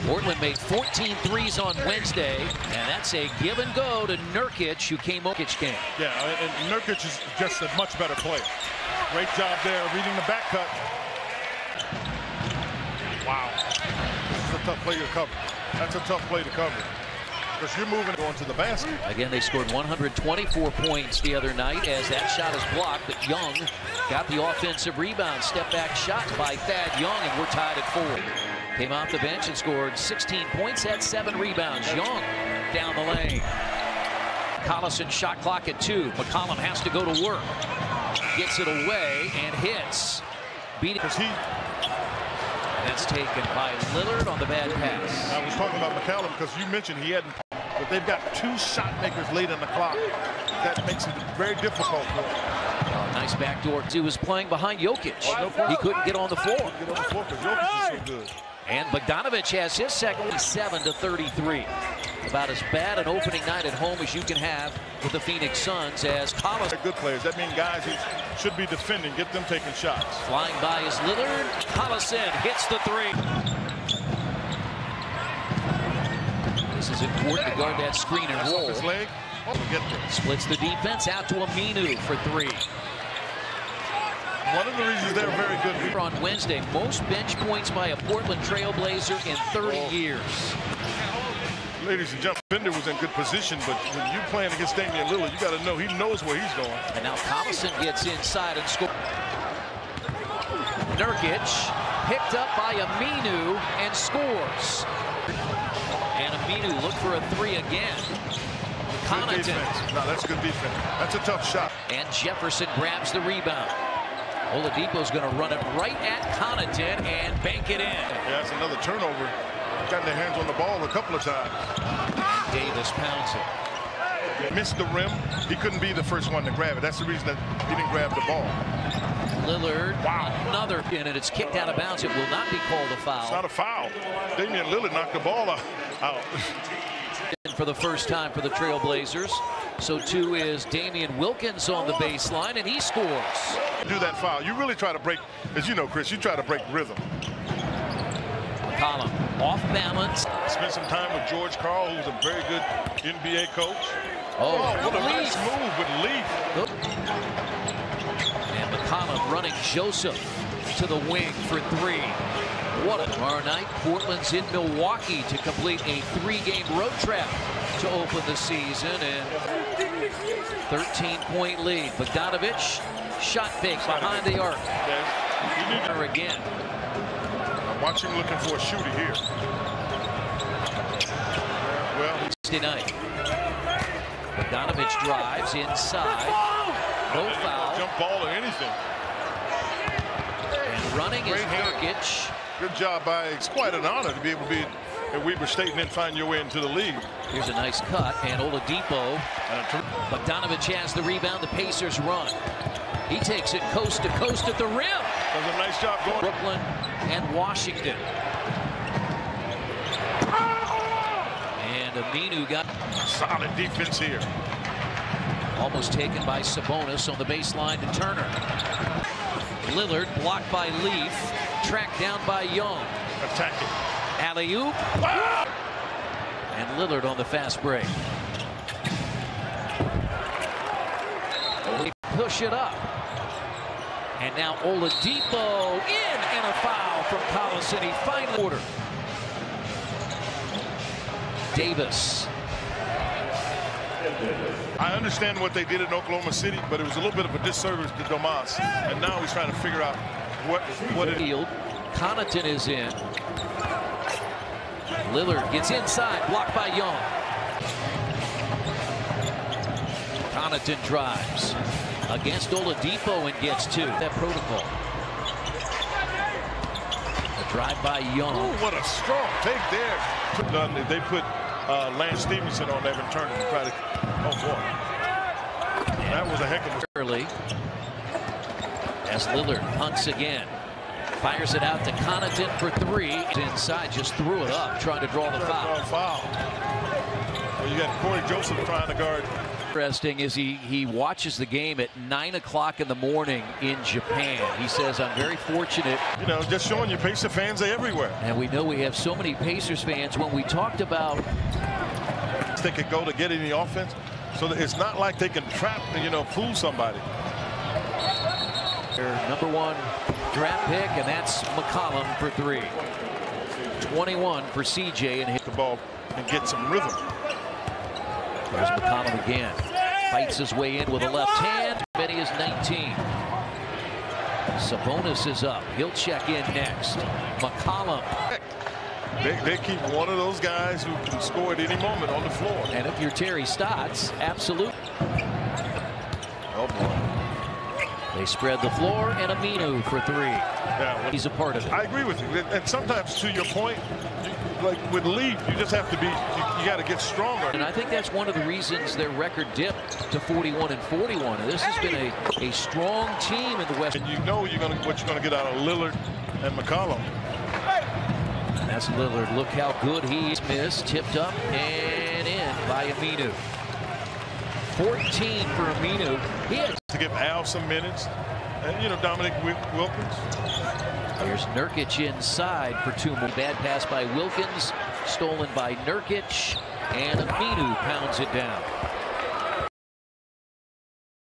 Portland made 14 threes on Wednesday, and that's a give and go to Nurkic, who came. Yeah, and Nurkic is just a much better player. Great job there, reading the back cut. Wow, this is a tough play to cover. That's a tough play to cover, because you're moving going to the basket. Again, they scored 124 points the other night as that shot is blocked, but Young got the offensive rebound. Step back shot by Thad Young, and we're tied at 4. Came off the bench and scored 16 points, had 7 rebounds. Young down the lane. Collison shot clock at 2. McCollum has to go to work. Gets it away and hits. Beat it. That's taken by Lillard on the bad pass. I was talking about McCollum because you mentioned he hadn't, but they've got 2 shot makers late in the clock. That makes it very difficult for him. Nice backdoor. He was playing behind Jokic. He couldn't get on the floor. Get on the floor because Jokic is so good. And Bogdanovic has his second, 7-33. About as bad an opening night at home as you can have with the Phoenix Suns as Collins. They're good players. That means guys who should be defending, get them taking shots. Flying by is Lillard. Collison hits the 3. This is important to guard that screen and roll. His leg. Get there. Splits the defense out to Aminu for 3. One of the reasons they're very good. On Wednesday, most bench points by a Portland Trailblazer in 30 years. Ladies and gentlemen, Bender was in good position, but when you're playing against Damian Lillard, you got to know he knows where he's going. And now Collison gets inside and scores. Nurkic picked up by Aminu and scores. And Aminu looked for a 3 again. Connaughton. No, that's good defense. That's a tough shot. And Jefferson grabs the rebound. Oladipo's going to run it right at Connaughton and bank it in. Yeah, that's another turnover. Got their hands on the ball a couple of times. And Davis pounds it. Missed the rim. He couldn't be the first one to grab it. That's the reason that he didn't grab the ball. Lillard, another in it. It's kicked out of bounds. It will not be called a foul. It's not a foul. Damian Lillard knocked the ball out. For the first time for the Trailblazers. So too is Damian Wilkins on the baseline, and he scores. Do that foul. You really try to break, as you know, Chris, you try to break rhythm. McCollum off balance. Spent some time with George Karl, who's a very good NBA coach. Oh, what a nice move with Leaf. And McCollum running Joseph to the wing for 3. What a tomorrow night. Portland's in Milwaukee to complete a 3-game road trip to open the season, and 13-point lead. Bogdanovic shot fake behind the arc. Again. I'm watching, looking for a shooter here. Well, Wednesday night. Bogdanovic drives inside. No foul. Jump ball or anything. And running is Nurkic. Good job by. It's quite an honor to be able to be at Weber State and then find your way into the league. Here's a nice cut, and Oladipo. Bogdanovic has the rebound. The Pacers run. He takes it coast to coast at the rim. Does a nice job going. Brooklyn and Washington. And Aminu got solid defense here. Almost taken by Sabonis on the baseline to Turner. Lillard blocked by Leaf. Tracked down by Young. Attacking. Alley-oop. And Lillard on the fast break. They push it up. And now Oladipo in, and a foul from Collison. He finally ordered. Davis. I understand what they did in Oklahoma City, but it was a little bit of a disservice to Domas. And now he's trying to figure out what it is. Connaughton is in. Lillard gets inside, blocked by Young. Connaughton drives against Oladipo and gets 2. That protocol. A drive by Young. Ooh, what a strong take there. They put Lance Stevenson on Evan Turner to try to. Oh boy, that was a heck of a. Early as Lillard hunts again. Fires it out to Connaughton for 3. Inside, just threw it up, trying to draw the foul. Well, you got Corey Joseph trying to guard Interesting is he watches the game at 9 o'clock in the morning in Japan. He says, I'm very fortunate. You know, just showing you Pacer fans are everywhere. And we know we have so many Pacers fans. When we talked about they could go to get any offense, so that it's not like they can trap, you know, fool somebody. their #1 draft pick, and that's McCollum for 3. 21 for CJ, and hit the ball and get some rhythm. There's McCollum again. Fights his way in with a left hand. Many is 19. Sabonis is up. He'll check in next. McCollum. They keep one of those guys who can score at any moment on the floor. And if you're Terry Stotts, absolutely. Oh boy. They spread the floor, and Aminu for 3. Yeah, he's a part of it. I agree with you. And sometimes, to your point, like with Lee, you just have to be, you got to get stronger. And I think that's one of the reasons their record dipped to 41 and 41. And this has been a strong team in the West. And you know what you're going to get out of Lillard and McCollum. And that's Lillard. Look how good he's missed. Tipped up and in by Aminu. 14 for Aminu. He had to give Al some minutes. And, you know, Dominic Wilkins. Here's Nurkic inside for 2 more. Bad pass by Wilkins. Stolen by Nurkic. And Aminu pounds it down.